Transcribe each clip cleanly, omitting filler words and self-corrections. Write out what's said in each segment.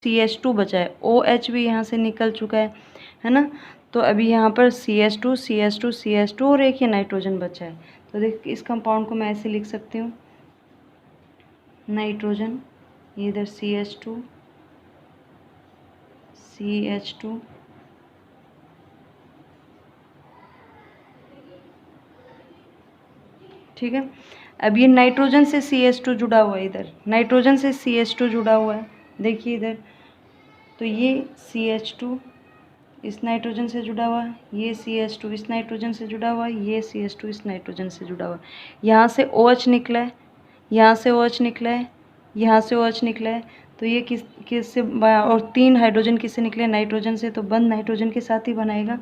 CH2 बचा है, OH भी यहाँ से निकल चुका है ना। तो अभी यहाँ पर CH2 CH2 CH2 और एक ही नाइट्रोजन बचा है। तो देख इस कंपाउंड को मैं ऐसे लिख सकती हूँ, नाइट्रोजन, इधर CH2 CH2 ठीक है। अब ये नाइट्रोजन से CH2 जुड़ा हुआ है, इधर नाइट्रोजन से CH2 जुड़ा हुआ है, देखिए इधर। तो ये CH2 इस नाइट्रोजन से जुड़ा हुआ है, ये CH2 इस नाइट्रोजन से जुड़ा हुआ है, ये CH2 इस नाइट्रोजन से जुड़ा हुआ है। यहाँ से OH निकला है, यहाँ से OH निकला है, यहाँ से OH निकला है। तो ये किससे और 3 हाइड्रोजन किससे निकले, नाइट्रोजन से। तो बंद नाइट्रोजन के साथ ही बनाएगा।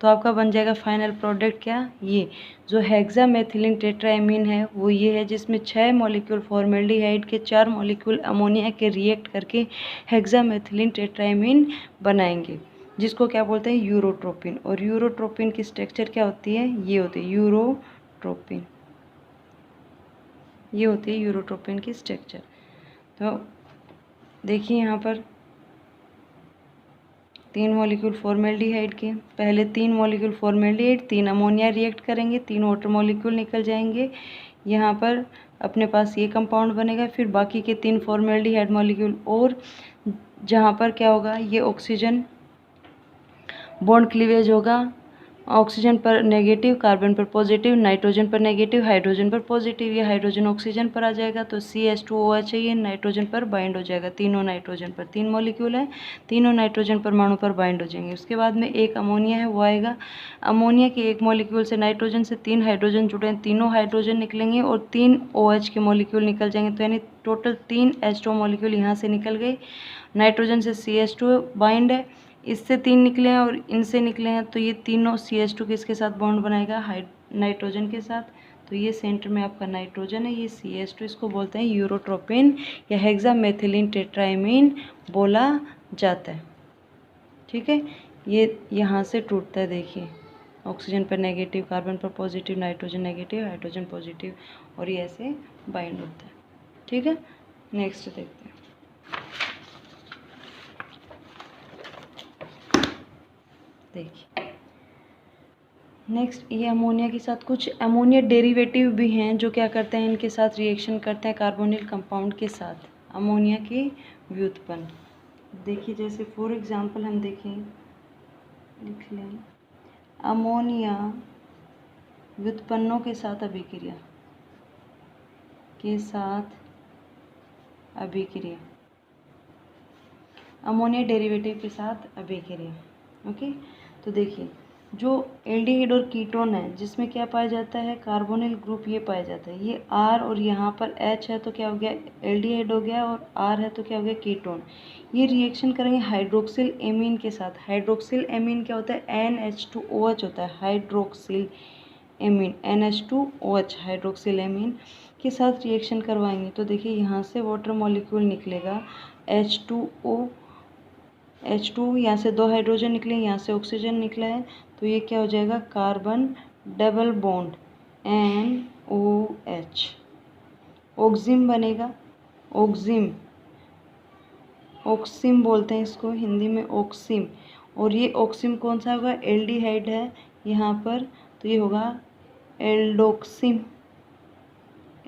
तो आपका बन जाएगा फाइनल प्रोडक्ट क्या, ये जो हेक्सामेथिलीन टेट्राएमीन है वो ये है, जिसमें 6 मॉलिक्यूल फॉर्मेल्डिहाइड के, 4 मॉलिक्यूल अमोनिया के रिएक्ट करके हेक्सामेथिलीन टेट्राएमीन बनाएंगे, जिसको क्या बोलते हैं, यूरोट्रोपिन। और यूरोट्रोपिन की स्ट्रक्चर क्या होती है, ये होती है यूरोट्रोपिन, ये होती है यूरोट्रोपिन की स्ट्रक्चर। तो देखिए यहाँ पर 3 मॉलिक्यूल फॉर्मेल्डिहाइड के, पहले 3 मॉलिक्यूल फॉर्मेल्डिहाइड, 3 अमोनिया रिएक्ट करेंगे, 3 वाटर मॉलिक्यूल निकल जाएंगे। यहाँ पर अपने पास ये कंपाउंड बनेगा, फिर बाकी के 3 फॉर्मेल्डिहाइड मॉलिक्यूल, और जहाँ पर क्या होगा, ये ऑक्सीजन बॉन्ड क्लीवेज होगा, ऑक्सीजन पर नेगेटिव, कार्बन पर पॉजिटिव, नाइट्रोजन पर नेगेटिव, हाइड्रोजन पर पॉजिटिव। ये हाइड्रोजन ऑक्सीजन पर आ जाएगा, तो CH2OH है, ये नाइट्रोजन पर बाइंड हो जाएगा, तीनों नाइट्रोजन पर, 3 मॉलिक्यूल है, तीनों नाइट्रोजन परमाणु पर बाइंड हो जाएंगे। उसके बाद में एक अमोनिया है, वो आएगा। अमोनिया के एक मॉलिक्यूल से नाइट्रोजन से 3 हाइड्रोजन जुड़े हैं, तीनों हाइड्रोजन निकलेंगे और 3 OH के मॉलिक्यूल निकल जाएंगे। तो यानी टोटल 3 H2 मॉलिक्यूल यहाँ से निकल गए। नाइट्रोजन से CH2 बाइंड है, इससे 3 निकले हैं और इनसे निकले हैं, तो ये तीनों CH2 किसके साथ बॉन्ड बनाएगा, नाइट्रोजन के साथ। तो ये सेंटर में आपका नाइट्रोजन है, ये CH2, इसको बोलते हैं यूरोट्रोपिन या हेक्सामेथिलीन टेट्राएमीन बोला जाता है। ठीक है, ये यहाँ से टूटता है, देखिए ऑक्सीजन पर नेगेटिव, कार्बन पर positive, nitrogen negative, hydrogen positive, और ये ऐसे बाइंड होता है। ठीक है, नेक्स्ट देखते हैं। देखिए नेक्स्ट, ये अमोनिया के साथ कुछ अमोनिया डेरिवेटिव भी हैं जो क्या करते हैं, इनके साथ रिएक्शन करते हैं कार्बोनिल कंपाउंड के साथ, अमोनिया की व्युत्पन्न। देखिए जैसे फॉर एग्जांपल हम देखें, लिख लें, अमोनिया व्युत्पन्नों के साथ अभिक्रिया, के साथ अभिक्रिया, अमोनिया डेरिवेटिव के साथ अभिक्रिया। ओके, तो देखिए जो एल्डिहाइड और कीटोन है, जिसमें क्या पाया जाता है, कार्बोनिल ग्रुप ये पाया जाता है, ये R और यहाँ पर H है, तो क्या हो गया, एल्डिहाइड हो गया, और R है तो क्या हो गया, कीटोन। ये रिएक्शन करेंगे हाइड्रोक्सिल एमीन के साथ। हाइड्रोक्सिल एमीन क्या होता है, NH2OH होता है, hydroxyl amine, NH2OH hydroxyl amine के साथ रिएक्शन करवाएंगे। तो देखिए यहाँ से वाटर मॉलिक्यूल निकलेगा, H2, यहाँ से 2 हाइड्रोजन निकले, यहाँ से ऑक्सीजन निकला है, तो ये क्या हो जाएगा, कार्बन डबल बॉन्ड NOH, ऑक्सिम बनेगा, ऑक्सिम, ऑक्सिम बोलते हैं इसको हिंदी में, ऑक्सिम। और ये ऑक्सिम कौन सा होगा, एल्डिहाइड है यहाँ पर, तो ये होगा एल्डोक्सिम,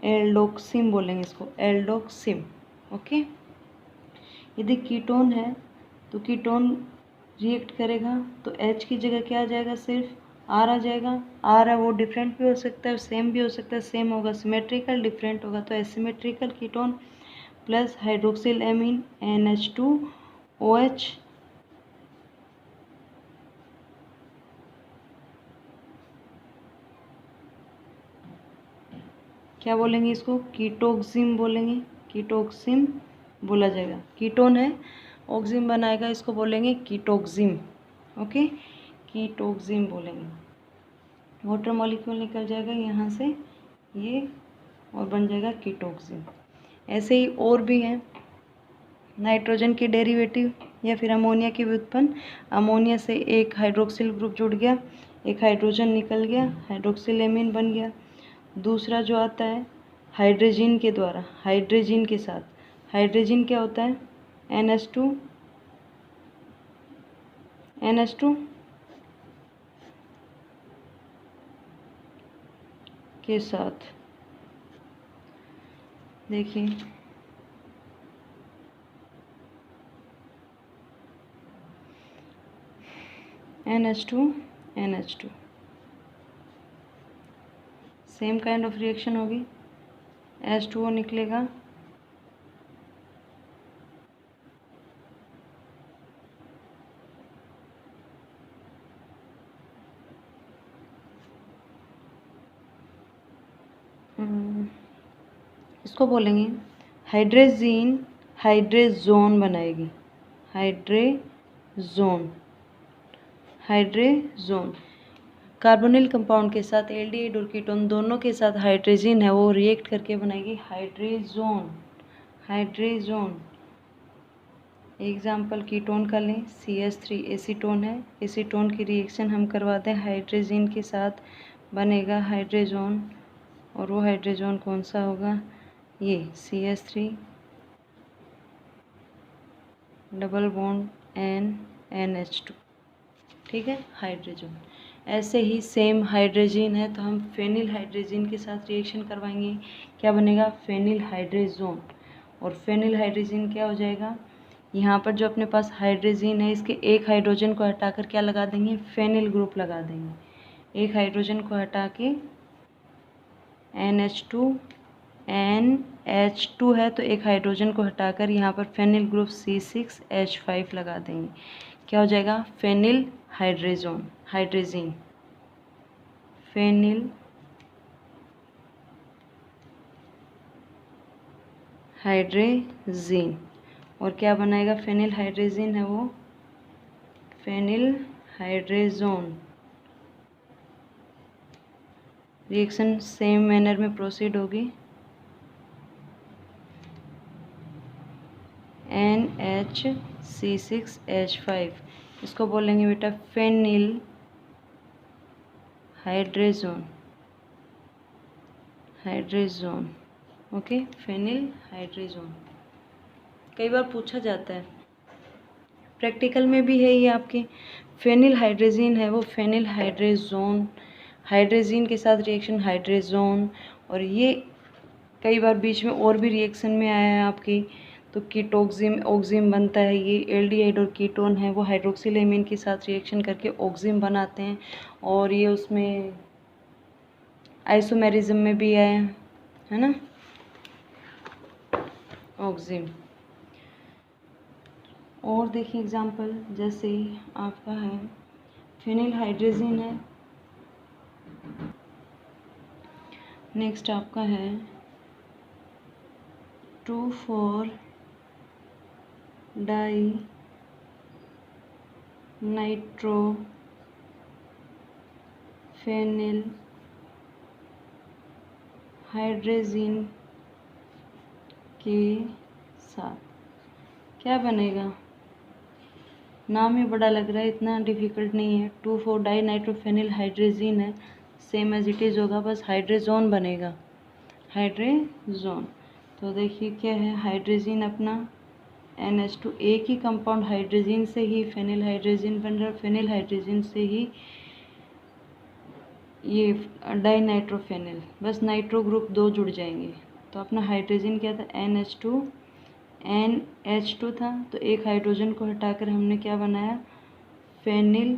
एल्डोक्सिम बोलेंगे इसको, एल्डोक्सिम। ओके, यदि कीटोन है तो कीटोन रिएक्ट करेगा, तो H की जगह क्या आ जाएगा, सिर्फ R आ जाएगा। R है वो डिफरेंट भी हो सकता है, सेम भी हो सकता है, सेम होगा सिमेट्रिकल, डिफरेंट होगा तो asymmetrical ketone, plus hydroxyl amine NH2OH, क्या बोलेंगे इसको, कीटोक्सिम बोलेंगे, कीटोक्सिम बोला जाएगा। कीटोन है, ऑक्सिम बनाएगा, इसको बोलेंगे कीटोक्सिम। ओके, कीटोक्सिम बोलेंगे। वाटर मॉलिक्यूल निकल जाएगा यहाँ से ये, और बन जाएगा कीटोक्सिम। ऐसे ही और भी हैं, नाइट्रोजन के डेरिवेटिव या फिर अमोनिया की व्युत्पन्न। अमोनिया से एक हाइड्रोक्सिल ग्रुप जुड़ गया, एक हाइड्रोजन निकल गया, हाइड्रोक्सिल एमीन बन गया। दूसरा जो आता है हाइड्रोजन के द्वारा, हाइड्रोजन के साथ, हाइड्रोजन क्या होता है, NH2 NH2 के साथ देखिए NH2 NH2 same kind of reaction होगी, H2O निकलेगा, इसको बोलेंगे हाइड्रेजीन, हाइड्रेजोन बनाएगी, हाइड्रेजोन, हाइड्रेजोन। कार्बोनिल कंपाउंड के साथ एल्डिहाइड और कीटोन दोनों के साथ हाइड्रेजीन है वो रिएक्ट करके बनाएगी हाइड्रेजोन, हाइड्रेजोन। एग्जाम्पल कीटोन का लें, CH3 एसीटोन है, एसीटोन की रिएक्शन हम करवाते हैं हाइड्रेजीन के साथ, बनेगा हाइड्रेजोन। और वो हाइड्रेजोन कौन सा होगा, ये CH3 डबल बॉन्ड NH2, ठीक है, हाइड्रोजन। ऐसे ही सेम हाइड्रोजन है तो हम फेनिल हाइड्रोजन के साथ रिएक्शन करवाएंगे, क्या बनेगा, फेनिल हाइड्रोजन। और फेनिल हाइड्रोजन क्या हो जाएगा, यहाँ पर जो अपने पास हाइड्रोजन है इसके एक हाइड्रोजन को हटाकर क्या लगा देंगे, फेनिल ग्रुप लगा देंगे। एक हाइड्रोजन को हटा के NH2 NH2 है तो एक हाइड्रोजन को हटाकर यहाँ पर फेनिल ग्रुप C6H5 लगा देंगे, क्या हो जाएगा, phenyl hydrogen, hydrogen, phenyl hydrogen. और क्या बनाएगा, फेनिल हाइड्रोजन है वो phenyl hydrogen. Reaction same manner में प्रोसीड होगी, NHC6H5, इसको बोलेंगे बेटा phenyl hydrogen, hydrogen, okay, phenyl hydrogen. कई बार पूछा जाता है, प्रैक्टिकल में भी है ये आपके, फेनिल हाइड्रोजन है वो फेनिल हाइड्रोजन, हाइड्रोजन के साथ रिएक्शन हाइड्रोजन। और ये कई बार बीच में और भी रिएक्शन में आया है आपकी, तो कीटोक्सिम ऑक्सिम बनता है, ये एल्डिहाइड और कीटोन है वो हाइड्रोक्सिल एमीन के साथ रिएक्शन करके ऑक्सिम बनाते हैं, और ये उसमें आइसोमेरिज्म में भी आया है ना, ऑक्सिम। और देखिए एग्जाम्पल, जैसे आपका है फेनिल हाइड्रोजन है, नेक्स्ट आपका है 2,4 डाई नाइट्रो फेनिल हाइड्रोजन के साथ क्या बनेगा, नाम ही बड़ा लग रहा है, इतना डिफिकल्ट नहीं है, 2,4 डाई नाइट्रोफेनिल हाइड्रोजन है, सेम एज इट इज़ होगा, बस हाइड्रोजन बनेगा, हाइड्रोजन। तो देखिए क्या है, हाइड्रोजन अपना NH2, एक ही कंपाउंड हाइड्रोजन से ही फेनिल हाइड्रोजन बन रहा है, फेनिल हाइड्रोजन से ही ये डाई नाइट्रोफेनिल, बस नाइट्रो ग्रुप 2 जुड़ जाएंगे। तो अपना हाइड्रोजन क्या था, NH2 था, तो एक हाइड्रोजन को हटाकर हमने क्या बनाया, फेनिल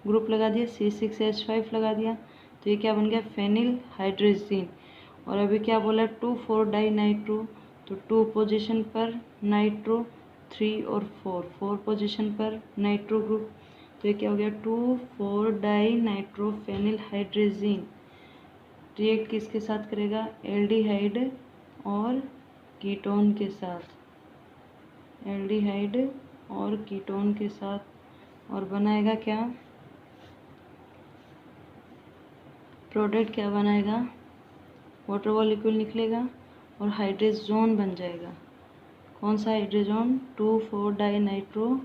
ग्रुप लगा दिया, C6H5 लगा दिया, तो ये क्या बन गया, फेनिल हाइड्रोजन। और अभी क्या बोला, 2,4 डाई नाइट्रो, तो 2 पोजीशन पर नाइट्रो, 3 और 4 पोजीशन पर नाइट्रो ग्रुप, तो ये क्या हो गया, 2,4 dinitro phenyl hydrogen. React किसके साथ करेगा, एल्डिहाइड और कीटोन के साथ, एल्डिहाइड और कीटोन के साथ, और बनाएगा क्या, प्रोडक्ट क्या बनाएगा, वाटर मॉलिक्यूल निकलेगा और हाइड्रोजन बन जाएगा। कौन सा hydrogen, 2,4 dinitro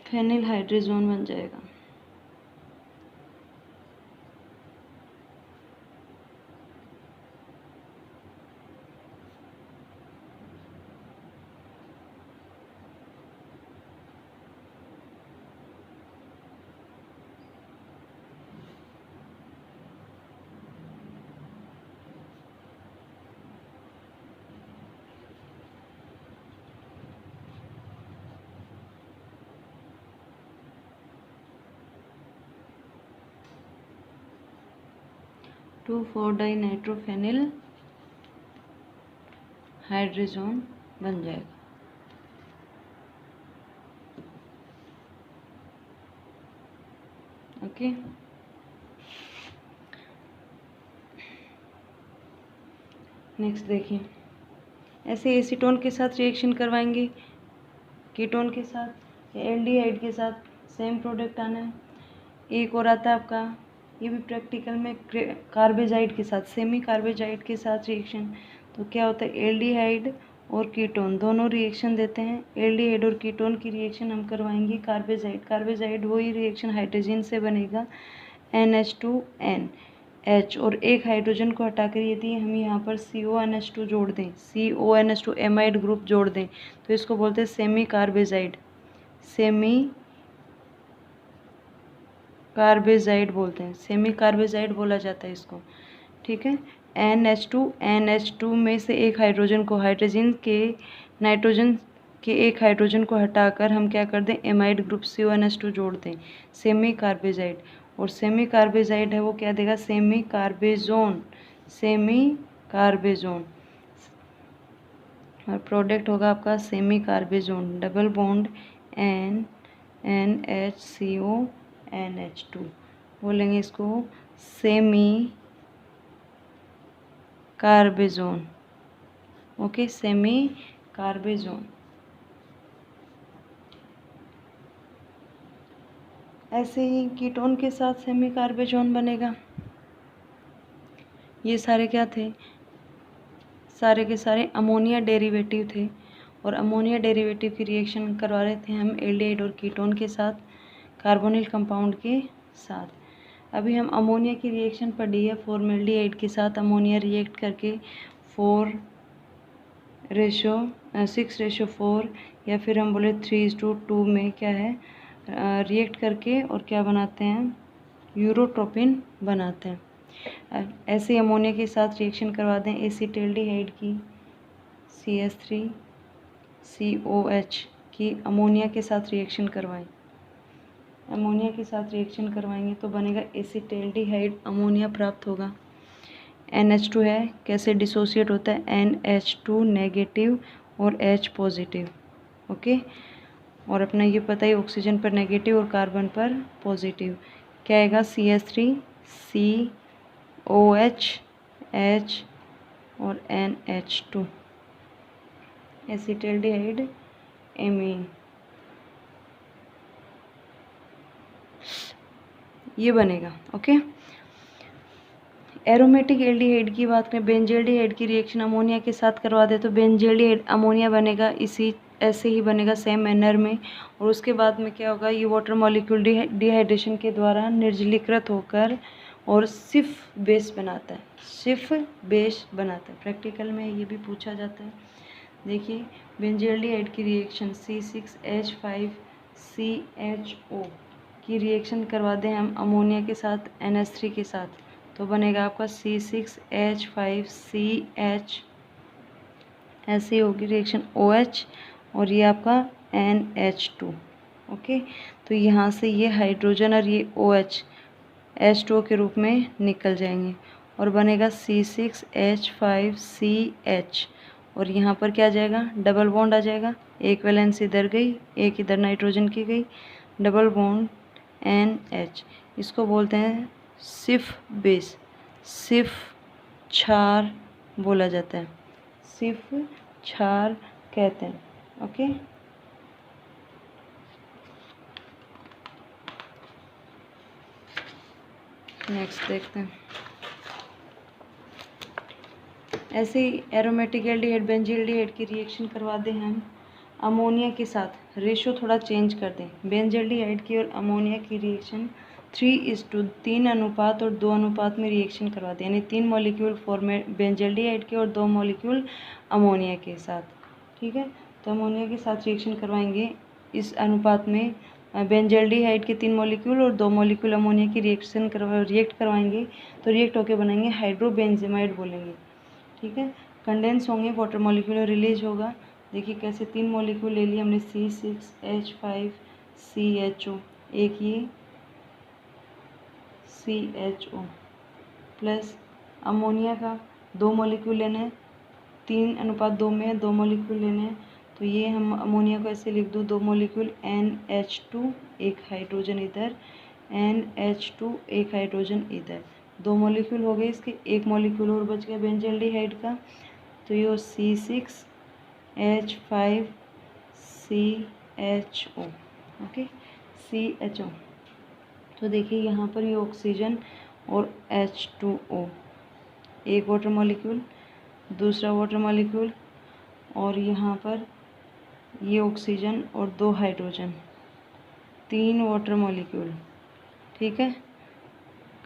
phenyl hydrogen बन जाएगा। 2,4-डाइनाइट्रोफेनिल हाइड्रोजन बन जाएगा। ओके, नेक्स्ट देखिए, ऐसे एसीटोन के साथ रिएक्शन करवाएंगे, कीटोन के साथ या एल्डिहाइड के साथ, सेम प्रोडक्ट आना है। एक और आता है आपका, ये भी प्रैक्टिकल में, कार्बेजाइड के साथ, सेमी कार्बेजाइड के साथ रिएक्शन। तो क्या होता है, एल्डिहाइड और कीटोन दोनों रिएक्शन देते हैं। एल्डिहाइड और कीटोन की रिएक्शन हम करवाएंगे कार्बेजाइड। कार्बेजाइड वही रिएक्शन हाइड्रोजन से बनेगा, NH2N और एक हाइड्रोजन को हटाकर यदि हम यहाँ पर CONH2 जोड़ दें, CONH2 एमाइड ग्रुप जोड़ दें, तो इसको बोलते हैं सेमी कार्बेजाइड। सेमी कार्बेजाइड बोलते हैं, सेमी कार्बेजाइड बोला जाता है इसको। ठीक है, NH2 में से एक हाइड्रोजन को, हाइड्रोजन के नाइट्रोजन के एक हाइड्रोजन को हटाकर हम क्या कर दें, एमाइड ग्रुप CONH2 जोड़ दें, सेमी कार्बेजाइड। और सेमी कार्बेजाइड है वो क्या देगा, सेमी कार्बेजोन, सेमी कार्बेजोन। और प्रोडक्ट होगा आपका semi carbazone, double bond NHCONH2 बोलेंगे इसको semi carbazone. Okay, semi carbazone. ऐसे ही कीटोन के साथ सेमी कार्बेजोन बनेगा। ये सारे क्या थे, सारे के सारे अमोनिया डेरिवेटिव थे, और अमोनिया डेरिवेटिव की रिएक्शन करवा रहे थे हम एल्डिहाइड और कीटोन के साथ, कार्बोनिल कंपाउंड के साथ। अभी हम अमोनिया की रिएक्शन पढ़ी है, फॉर्मेल्डिहाइड के साथ अमोनिया रिएक्ट करके 6:4 या फिर हम बोले 3:2 में क्या है, रिएक्ट करके और क्या बनाते हैं, यूरोट्रोपिन बनाते हैं। ऐसे अमोनिया के साथ रिएक्शन करवा दें एसीटल्डिहाइड की, CH3COH की अमोनिया के साथ रिएक्शन करवाएं, अमोनिया के साथ रिएक्शन करवाएंगे तो बनेगा एसीटल्डिहाइड, अमोनिया प्राप्त होगा। NH2 है, कैसे डिसोसिएट होता है, NH2 नेगेटिव और H पॉजिटिव। ओके, और अपना ये पता है ऑक्सीजन पर नेगेटिव और कार्बन पर पॉजिटिव, क्या आएगा, CH3COH H और NH2, एसीटल्डिहाइड एमीन, ये बनेगा। ओके, एरोमेटिक एल्डिहाइड की बात करें, बेंजल्डिहाइड की रिएक्शन अमोनिया के साथ करवा दे तो बेंजल्डिहाइड अमोनिया बनेगा, इसी ऐसे ही बनेगा सेम मैनर में। और उसके बाद में क्या होगा, ये वाटर मॉलिक्यूल डिहाइड्रेशन के द्वारा निर्जलीकृत होकर और सिर्फ बेस बनाता है, सिर्फ बेस बनाता है। प्रैक्टिकल में ये भी पूछा जाता है। देखिए, बेंजल्डिहाइड की रिएक्शन C6H5CHO की रिएक्शन करवा दें हम अमोनिया के साथ NH3 के साथ, तो बनेगा आपका C6H5CH, ऐसे होगी रिएक्शन OH और ये आपका NH2। ओके, तो यहाँ से ये हाइड्रोजन और ये OH H2O के रूप में निकल जाएंगे और बनेगा C6H5CH। और यहाँ पर क्या आ जाएगा, डबल बॉन्ड आ जाएगा, एक वैलेंस इधर गई, एक इधर नाइट्रोजन की गई, डबल बॉन्ड NH। इसको बोलते हैं सिर्फ बेस, सिर्फ क्षार बोला जाता है, सिर्फ क्षार कहते हैं। ओके, नेक्स्ट देखते हैं। ऐसे ही एरोमेटिक एल्डिहाइड बेंजल्डिहाइड की रिएक्शन करवा दें हम अमोनिया के साथ, रेशो थोड़ा चेंज कर दें, बेंजल्डिहाइड की और अमोनिया की रिएक्शन 3:3 अनुपात और 2 अनुपात में रिएक्शन करवा दें, यानी 3 मॉलिक्यूल बेंजल्डिहाइड के और 2 मॉलिक्यूल अमोनिया के साथ। ठीक है, तो अमोनिया के साथ रिएक्शन करवाएंगे इस अनुपात में, बेंजल्डिहाइड के 3 मॉलिक्यूल और 2 मॉलिक्यूल अमोनिया की रिएक्ट करवाएंगे तो रिएक्ट होकर बनाएंगे हाइड्रोबेंजेमाइड बोलेंगे। ठीक है, कंडेंस होंगे, वाटर मॉलिक्यूल रिलीज होगा। देखिए कैसे 3 मॉलिक्यूल ले लिए हमने, C6H5CHO, एक ये CHO प्लस अमोनिया का 2 मॉलिक्यूल लेना है, 3:2 में है, 2 मॉलिक्यूल लेने हैं। तो ये हम अमोनिया को ऐसे लिख दूँ, 2 मॉलिक्यूल NH2, एक हाइड्रोजन इधर, NH2, एक हाइड्रोजन इधर, 2 मॉलिक्यूल हो गए इसके। एक मॉलिक्यूल और बच गया बेंजल्डिहाइड का, तो ये C6H5CHO, ओके, CHO। तो देखिए यहाँ पर ये ऑक्सीजन और H2O, एक वाटर मॉलिक्यूल, दूसरा वाटर मॉलिक्यूल, और यहाँ पर ये ऑक्सीजन और 2 हाइड्रोजन, 3 वाटर मॉलिक्यूल, ठीक है।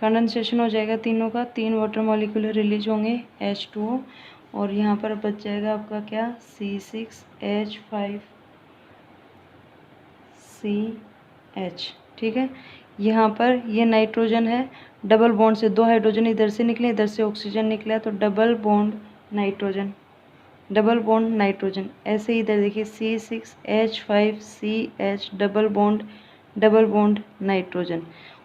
कंडेंसेशन हो जाएगा तीनों का, 3 वाटर मॉलिक्यूल रिलीज होंगे H2O, और यहाँ पर बच जाएगा आपका क्या, C6H5CH, ठीक है। यहाँ पर ये नाइट्रोजन है, डबल बॉन्ड से 2 हाइड्रोजन इधर से निकले, इधर से ऑक्सीजन निकला, तो double bond nitrogen, double bond nitrogen. ऐसे ही इधर देखिए C6H5CH, डबल बॉन्ड नाइट्रोजन,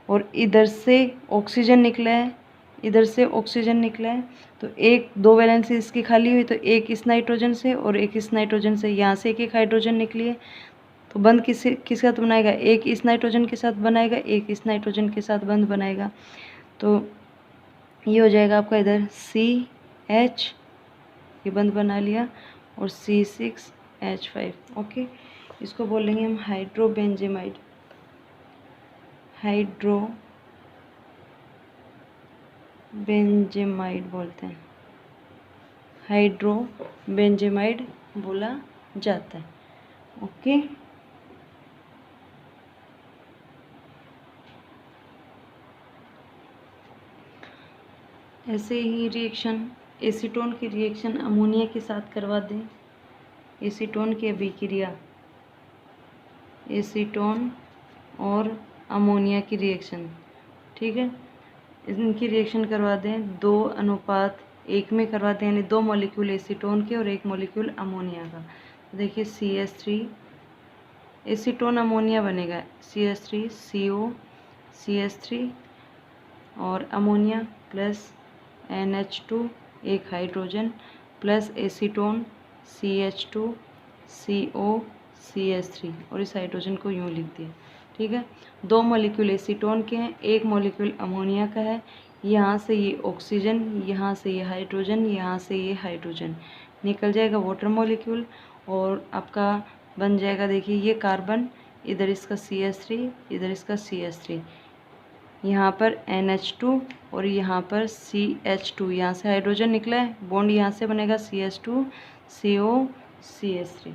और इधर से ऑक्सीजन निकला है, इधर से ऑक्सीजन निकला है, तो एक 2 वैलेंसी इसकी खाली हुई, तो एक इस नाइट्रोजन से और एक इस नाइट्रोजन से, यहाँ से एक हाइड्रोजन निकली है, तो बंध किसके साथ बनाएगा, एक इस नाइट्रोजन के साथ बनाएगा, एक इस नाइट्रोजन के साथ बंध बनाएगा। तो ये हो जाएगा आपका इधर CH, ये बंध बना लिया, और C6H5, ओके। इसको बोलेंगे हम हाइड्रोबेंजेमाइड, हाइड्रोबेंजेमाइड बोलते हैं, हाइड्रोबेंजेमाइड बोला जाता है, ओके। ऐसे ही रिएक्शन, एसीटोन की रिएक्शन अमोनिया के साथ करवा दें, एसीटोन की अभिक्रिया, एसीटोन और अमोनिया की रिएक्शन, ठीक है, इनकी रिएक्शन करवा दें 2:1 में करवा दें, यानी 2 मॉलिक्यूल एसीटोन के और 1 मॉलिक्यूल अमोनिया का। तो देखिए CH3, एसीटोन अमोनिया बनेगा, CH3CO, CH3 और अमोनिया प्लस NH2, एक hydrogen, plus acetone CH2CO, CH3, और इस हाइड्रोजन को यूँ लिख दिया, ठीक है। 2 मॉलिक्यूल एसीटोन के हैं, 1 मॉलिक्यूल अमोनिया का है, यहाँ से ये ऑक्सीजन, यहाँ से ये हाइड्रोजन, यहाँ से ये हाइड्रोजन निकल जाएगा वाटर मॉलिक्यूल, और आपका बन जाएगा, देखिए ये कार्बन, इधर इसका CH3, इधर इसका CH3, यहाँ पर NH2 और यहाँ पर CH2, यहाँ से हाइड्रोजन निकला है, बॉन्ड यहाँ से बनेगा CH2CO, CH3,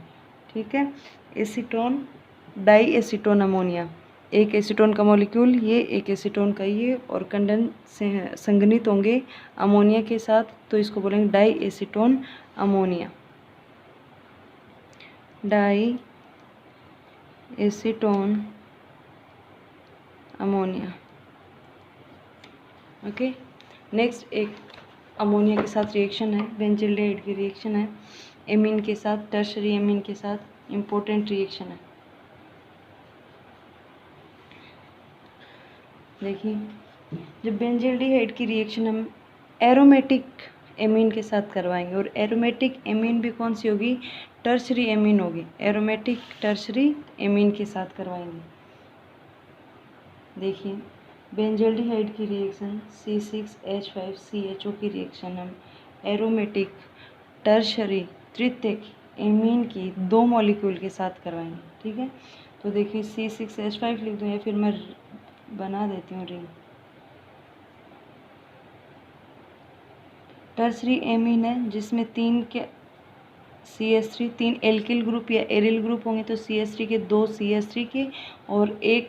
ठीक है। एसीटोन, डाई एसीटोन अमोनिया, एक एसीटोन का मॉलिक्यूल ये, एक एसीटोन का ये, और कंडेंस से संघनित होंगे अमोनिया के साथ, तो इसको बोलेंगे diacetone ammonia, diacetone ammonia, okay. Next एक अमोनिया के साथ रिएक्शन है, बेंजल्डिहाइड की रिएक्शन है, एमीन के साथ, टर्शरी एमीन के साथ, इम्पोर्टेंट रिएक्शन है। देखिए जब बेंजल्डिहाइड की रिएक्शन हम एरोमेटिक एमीन के साथ करवाएंगे, और एरोमेटिक एमीन भी कौन सी होगी, टर्शरी एमीन होगी, एरोमेटिक टर्शरी एमीन के साथ करवाएंगे। देखिए बेंजल्डिहाइड की रिएक्शन C6H5CHO की रिएक्शन हम एरोमेटिक टर्शरी तृतीयक एमीन की 2 मॉलिक्यूल के साथ करवाएंगे, ठीक है। तो देखिए C6H5 लिख दूँ, या फिर मैं बना देती हूँ रिंग। टर्शरी एमीन है जिसमें 3 के CH3, 3 एल्किल ग्रुप या एरिल ग्रुप होंगे, तो CH3 के 2 CH3 के और एक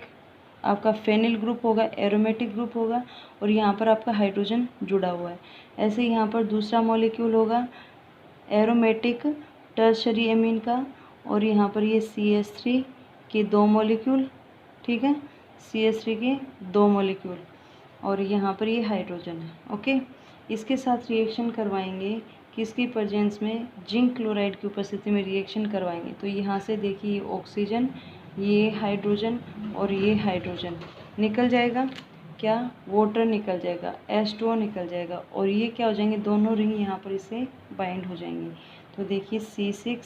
आपका फेनिल ग्रुप होगा, एरोमेटिक ग्रुप होगा, और यहाँ पर आपका हाइड्रोजन जुड़ा हुआ है। ऐसे ही यहाँ पर दूसरा मॉलिक्यूल होगा एरोमेटिक टर्शरी एमीन का, और यहाँ पर ये CH3 के 2 मॉलिक्यूल, ठीक है, CH3 के 2 मॉलिक्यूल, और यहाँ पर ये हाइड्रोजन है, ओके। इसके साथ रिएक्शन करवाएंगे किसकी प्रेजेंस में, जिंक क्लोराइड की उपस्थिति में रिएक्शन करवाएंगे। तो यहाँ से देखिए ये ऑक्सीजन, ये हाइड्रोजन और ये हाइड्रोजन निकल जाएगा, क्या वाटर निकल जाएगा, H2O निकल जाएगा और ये क्या हो जाएंगे, दोनों रिंग यहाँ पर इससे बाइंड हो जाएंगी। तो देखिए C6,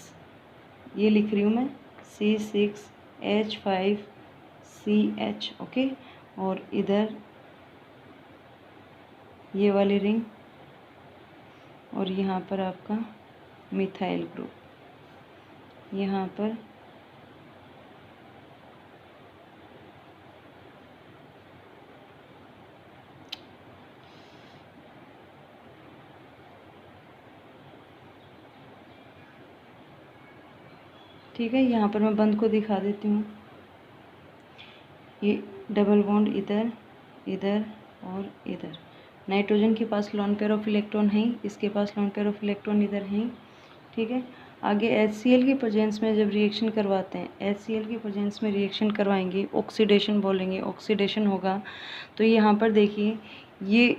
ये लिख रही हूँ मैं C6H5CH, ओके। और इधर ये वाली रिंग और यहाँ पर आपका मिथाइल ग्रुप, यहाँ पर ठीक है। यहाँ पर मैं बंद को दिखा देती हूँ। ये डबल बॉन्ड इधर, इधर और इधर। नाइट्रोजन के पास लोन पेयर ऑफ इलेक्ट्रॉन है, इसके पास लोन पेयर ऑफ इलेक्ट्रॉन इधर हैं, ठीक है। आगे HCl की प्रेजेंस में जब रिएक्शन करवाते हैं, HCl की प्रेजेंस में रिएक्शन करवाएंगे, ऑक्सीडेशन बोलेंगे, ऑक्सीडेशन होगा तो यहाँ पर देखिए ये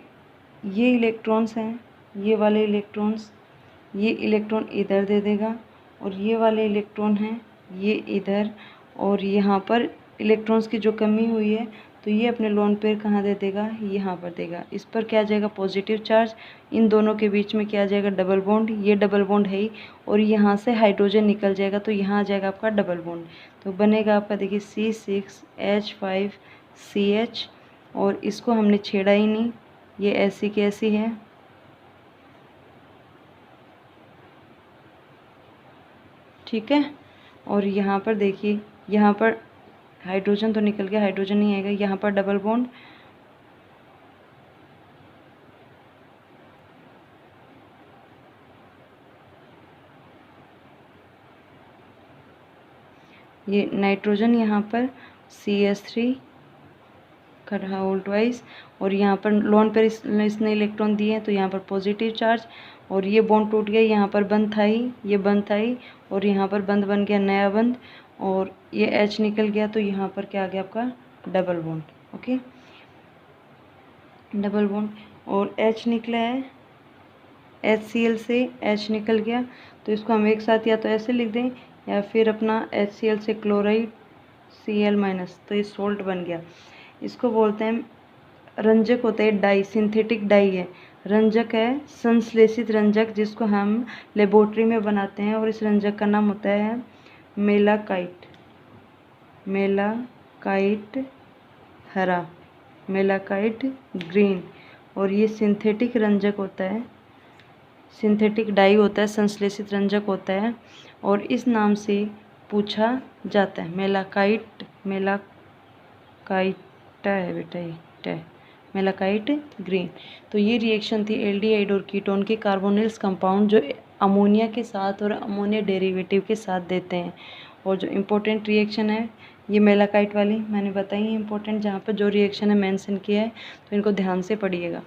इलेक्ट्रॉन्स हैं, ये वाले इलेक्ट्रॉन्स, ये इलेक्ट्रॉन इधर दे देगा और ये वाले इलेक्ट्रॉन हैं ये इधर, और यहाँ पर इलेक्ट्रॉन्स की जो कमी हुई है तो ये अपने लोन पेयर कहाँ दे देगा, यहाँ पर देगा। इस पर क्या आ जाएगा, पॉजिटिव चार्ज। इन दोनों के बीच में क्या आ जाएगा, डबल बॉन्ड, ये डबल बॉन्ड है ही, और यहाँ से हाइड्रोजन निकल जाएगा तो यहाँ आ जाएगा आपका डबल बॉन्ड। तो बनेगा आपका देखिए C6H5CH, और इसको हमने छेड़ा ही नहीं, ये ऐसी की ऐसी है, ठीक है। और यहाँ पर देखिए, यहाँ पर हाइड्रोजन तो निकल गया, हाइड्रोजन नहीं आएगा, यहाँ पर डबल बॉन्ड, ये नाइट्रोजन यहाँ पर CH3 खड़ा होल्ड वाइज, और यहाँ पर लोन पर इसने इलेक्ट्रॉन दिए हैं तो यहाँ पर पॉजिटिव चार्ज, और ये बॉन्ड टूट गया, यहाँ पर बंद था ही, ये बंद था ही, और यहाँ पर बंद बन गया नया बंद, और ये H निकल गया तो यहाँ पर क्या आ गया आपका double bond, okay, double bond. और H निकला है, HCl से H निकल गया तो इसको हम एक साथ या तो ऐसे लिख दें या फिर अपना HCl से क्लोराइड Cl-, तो ये सोल्ट बन गया। इसको बोलते हैं रंजक, होता है डाई, सिंथेटिक डाई है, रंजक है, संश्लेषित रंजक, जिसको हम लेबोरेटरी में बनाते हैं, और इस रंजक का नाम होता है मेलाकाइट, मेलाकाइट हरा, मेलाकाइट ग्रीन। और ये सिंथेटिक रंजक होता है, सिंथेटिक डाई होता है, संश्लेषित रंजक होता है, और इस नाम से पूछा जाता है मेलाकाइट, मेलाकाइट है बेटा, ये मेलाकाइट ग्रीन। तो ये रिएक्शन थी एल्डिहाइड और कीटोन के कार्बोनिल्स कंपाउंड जो अमोनिया के साथ और अमोनिया डेरिवेटिव के साथ देते हैं। और जो इम्पोर्टेंट रिएक्शन है ये मेलाकाइट वाली मैंने बताई है इम्पोर्टेंट, जहाँ पर जो रिएक्शन है मेंशन किया है, तो इनको ध्यान से पढ़िएगा।